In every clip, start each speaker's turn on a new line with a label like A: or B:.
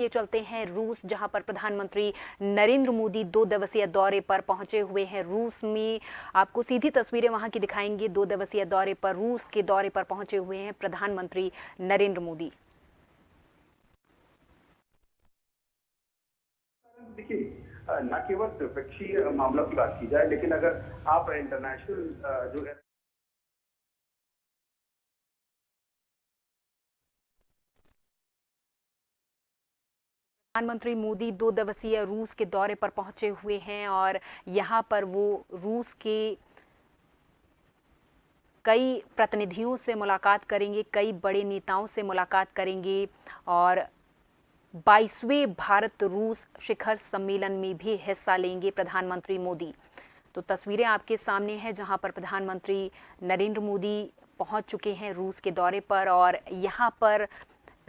A: ये चलते हैं रूस, जहां पर प्रधानमंत्री नरेंद्र मोदी 2 दिवसीय दौरे पर पहुंचे हुए हैं। रूस में आपको सीधी तस्वीरें वहां की दिखाएंगे। 2 दिवसीय दौरे पर, रूस के दौरे पर पहुंचे हुए हैं प्रधानमंत्री नरेंद्र मोदी।
B: देखिए, न केवल द्विपक्षीय मामलों की बात की जाए, लेकिन अगर आप इंटरनेशनल जो है
A: प्रधानमंत्री मोदी 2 दिवसीय रूस के दौरे पर पहुंचे हुए हैं और यहां पर वो रूस के कई प्रतिनिधियों से मुलाकात करेंगे, कई बड़े नेताओं से मुलाकात करेंगे और 22वें भारत रूस शिखर सम्मेलन में भी हिस्सा लेंगे प्रधानमंत्री मोदी। तो तस्वीरें आपके सामने हैं, जहां पर प्रधानमंत्री नरेंद्र मोदी पहुंच चुके हैं रूस के दौरे पर और यहां पर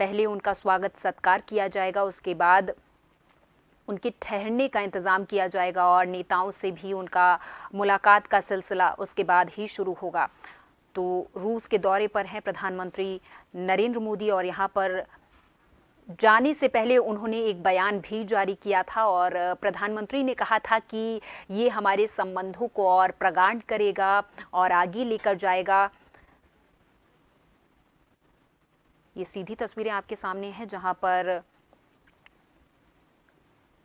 A: पहले उनका स्वागत सत्कार किया जाएगा, उसके बाद उनके ठहरने का इंतज़ाम किया जाएगा और नेताओं से भी उनका मुलाकात का सिलसिला उसके बाद ही शुरू होगा। तो रूस के दौरे पर हैं प्रधानमंत्री नरेंद्र मोदी और यहाँ पर जाने से पहले उन्होंने एक बयान भी जारी किया था और प्रधानमंत्री ने कहा था कि ये हमारे संबंधों को और प्रगाढ़ करेगा और आगे लेकर जाएगा। ये सीधी तस्वीरें आपके सामने हैं, जहां पर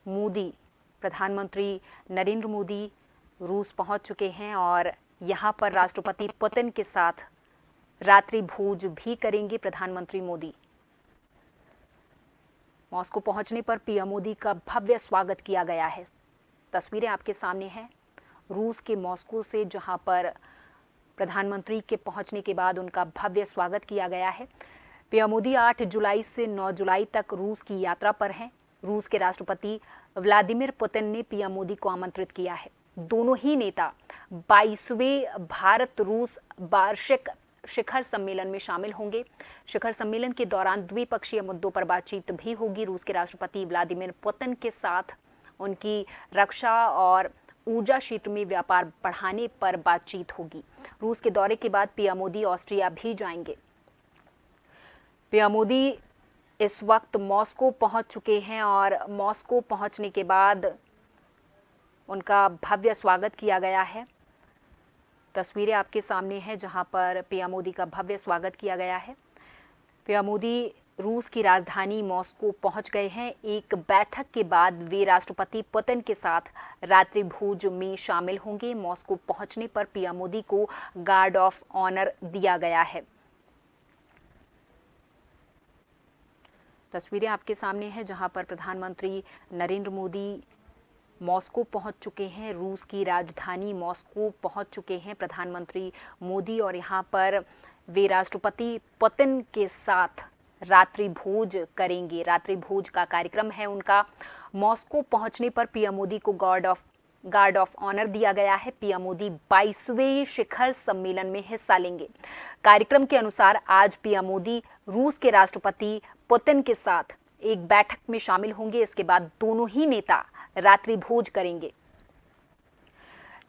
A: मोदी, प्रधानमंत्री नरेंद्र मोदी रूस पहुंच चुके हैं और यहां पर राष्ट्रपति पुतिन के साथ रात्रि भोज भी करेंगे प्रधानमंत्री मोदी। मॉस्को पहुंचने पर पीएम मोदी का भव्य स्वागत किया गया है। तस्वीरें आपके सामने हैं रूस के मॉस्को से, जहां पर प्रधानमंत्री के पहुंचने के बाद उनका भव्य स्वागत किया गया है। पीएम मोदी 8 जुलाई से 9 जुलाई तक रूस की यात्रा पर हैं। रूस के राष्ट्रपति व्लादिमीर पुतिन ने पीएम मोदी को आमंत्रित किया है। दोनों ही नेता 22वें भारत रूस वार्षिक शिखर सम्मेलन में शामिल होंगे। शिखर सम्मेलन के दौरान द्विपक्षीय मुद्दों पर बातचीत भी होगी। रूस के राष्ट्रपति व्लादिमीर पुतिन के साथ उनकी रक्षा और ऊर्जा क्षेत्र में व्यापार बढ़ाने पर बातचीत होगी। रूस के दौरे के बाद पीएम मोदी ऑस्ट्रिया भी जाएंगे। पीएम मोदी इस वक्त मॉस्को पहुंच चुके हैं और मॉस्को पहुंचने के बाद उनका भव्य स्वागत किया गया है। तस्वीरें आपके सामने हैं, जहां पर पीएम मोदी का भव्य स्वागत किया गया है। पीएम मोदी रूस की राजधानी मॉस्को पहुंच गए हैं। एक बैठक के बाद वे राष्ट्रपति पुतिन के साथ रात्रि भोज में शामिल होंगे। मॉस्को पहुंचने पर पीएम मोदी को गार्ड ऑफ ऑनर दिया गया है। तस्वीरें आपके सामने हैं, जहां पर प्रधानमंत्री नरेंद्र मोदी मॉस्को पहुंच चुके हैं। रूस की राजधानी मॉस्को पहुंच चुके हैं प्रधानमंत्री मोदी और यहां पर वे राष्ट्रपति पुतिन के साथ रात्रि भोज करेंगे। रात्रि भोज का कार्यक्रम है उनका। मॉस्को पहुंचने पर पीएम मोदी को गार्ड ऑफ ऑनर दिया गया है। पीएम मोदी 22वें शिखर सम्मेलन में हिस्सा लेंगे। कार्यक्रम के अनुसार आज पीएम मोदी रूस के राष्ट्रपति पुतिन के साथ एक बैठक में शामिल होंगे। इसके बाद दोनों ही नेता रात्रि भोज करेंगे।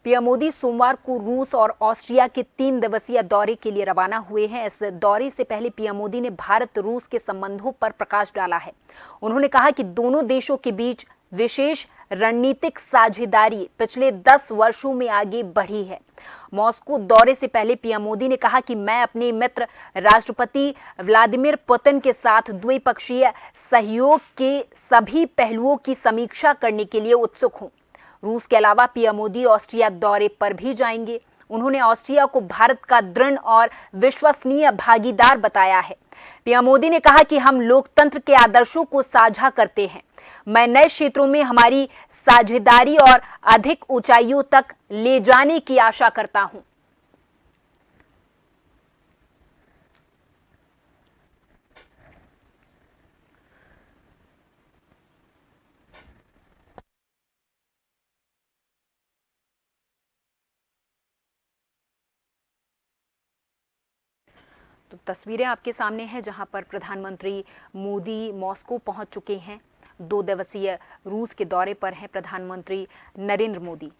A: पीएम मोदी सोमवार को रूस और ऑस्ट्रिया के 3 दिवसीय दौरे के लिए रवाना हुए हैं। इस दौरे से पहले पीएम मोदी ने भारत रूस के संबंधों पर प्रकाश डाला है। उन्होंने कहा कि दोनों देशों के बीच विशेष रणनीतिक साझेदारी पिछले 10 वर्षों में आगे बढ़ी है। मॉस्को दौरे से पहले पीएम मोदी ने कहा कि मैं अपने मित्र राष्ट्रपति व्लादिमीर पुतिन के साथ द्विपक्षीय सहयोग के सभी पहलुओं की समीक्षा करने के लिए उत्सुक हूं। रूस के अलावा पीएम मोदी ऑस्ट्रिया दौरे पर भी जाएंगे। उन्होंने ऑस्ट्रिया को भारत का दृढ़ और विश्वसनीय भागीदार बताया है। पीएम मोदी ने कहा कि हम लोकतंत्र के आदर्शों को साझा करते हैं। मैं नए क्षेत्रों में हमारी साझेदारी और अधिक ऊंचाइयों तक ले जाने की आशा करता हूं। तो तस्वीरें आपके सामने हैं, जहां पर प्रधानमंत्री मोदी मॉस्को पहुंच चुके हैं। 2 दिवसीय रूस के दौरे पर हैं प्रधानमंत्री नरेंद्र मोदी।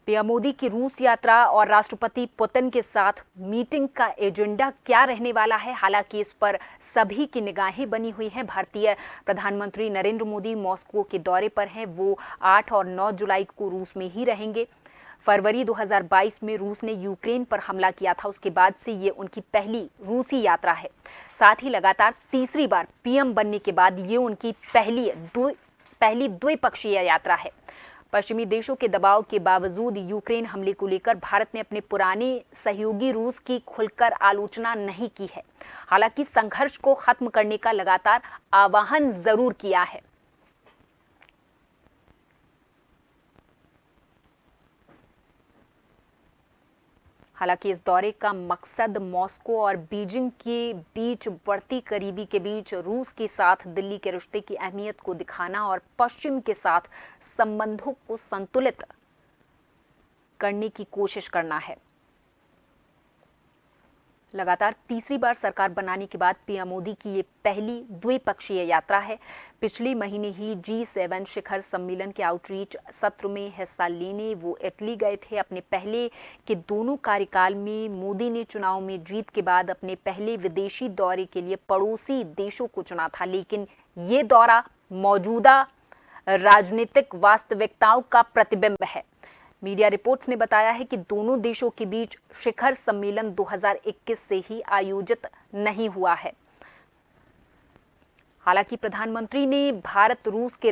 A: पीएम मोदी की रूस यात्रा और राष्ट्रपति पुतिन के साथ मीटिंग का एजेंडा क्या रहने वाला है, हालांकि इस पर सभी की निगाहें बनी हुई हैं। भारतीय प्रधानमंत्री नरेंद्र मोदी मॉस्को के दौरे पर हैं। वो 8 और 9 जुलाई को रूस में ही रहेंगे। फरवरी 2022 में रूस ने यूक्रेन पर हमला किया था, उसके बाद से ये उनकी पहली रूसी यात्रा है। साथ ही लगातार तीसरी बार पीएम बनने के बाद ये उनकी पहली द्विपक्षीय यात्रा है। पश्चिमी देशों के दबाव के बावजूद यूक्रेन हमले को लेकर भारत ने अपने पुराने सहयोगी रूस की खुलकर आलोचना नहीं की है। हालांकि संघर्ष को खत्म करने का लगातार आह्वान जरूर किया है। हालांकि इस दौरे का मकसद मॉस्को और बीजिंग के बीच बढ़ती करीबी के बीच रूस के साथ दिल्ली के रिश्ते की अहमियत को दिखाना और पश्चिम के साथ संबंधों को संतुलित करने की कोशिश करना है। लगातार तीसरी बार सरकार बनाने के बाद पीएम मोदी की ये पहली द्विपक्षीय यात्रा है। पिछले महीने ही G7 शिखर सम्मेलन के आउटरीच सत्र में हिस्सा लेने वो इटली गए थे। अपने पहले के दोनों कार्यकाल में मोदी ने चुनाव में जीत के बाद अपने पहले विदेशी दौरे के लिए पड़ोसी देशों को चुना था, लेकिन ये दौरा मौजूदा राजनीतिक वास्तविकताओं का प्रतिबिंब है। मीडिया रिपोर्ट्स ने बताया है कि दोनों देशों के बीच शिखर सम्मेलन 2021 से ही आयोजित नहीं हुआ है। हालांकि प्रधानमंत्री ने भारत रूस के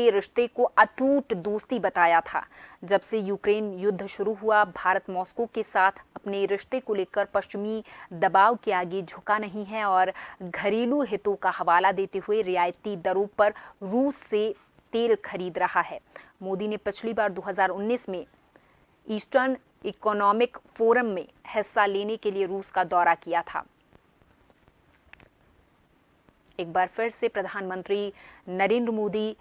A: रिश्ते को अटूट दोस्ती बताया था। जब से यूक्रेन युद्ध शुरू हुआ, भारत मॉस्को के साथ अपने रिश्ते को लेकर पश्चिमी दबाव के आगे झुका नहीं है और घरेलू हितों का हवाला देते हुए रियायती दरों पर रूस से तेल खरीद रहा है। मोदी ने पिछली बार 2019 में ईस्टर्न इकोनॉमिक फोरम में हिस्सा लेने के लिए रूस का दौरा किया था। एक बार फिर से प्रधानमंत्री नरेंद्र मोदी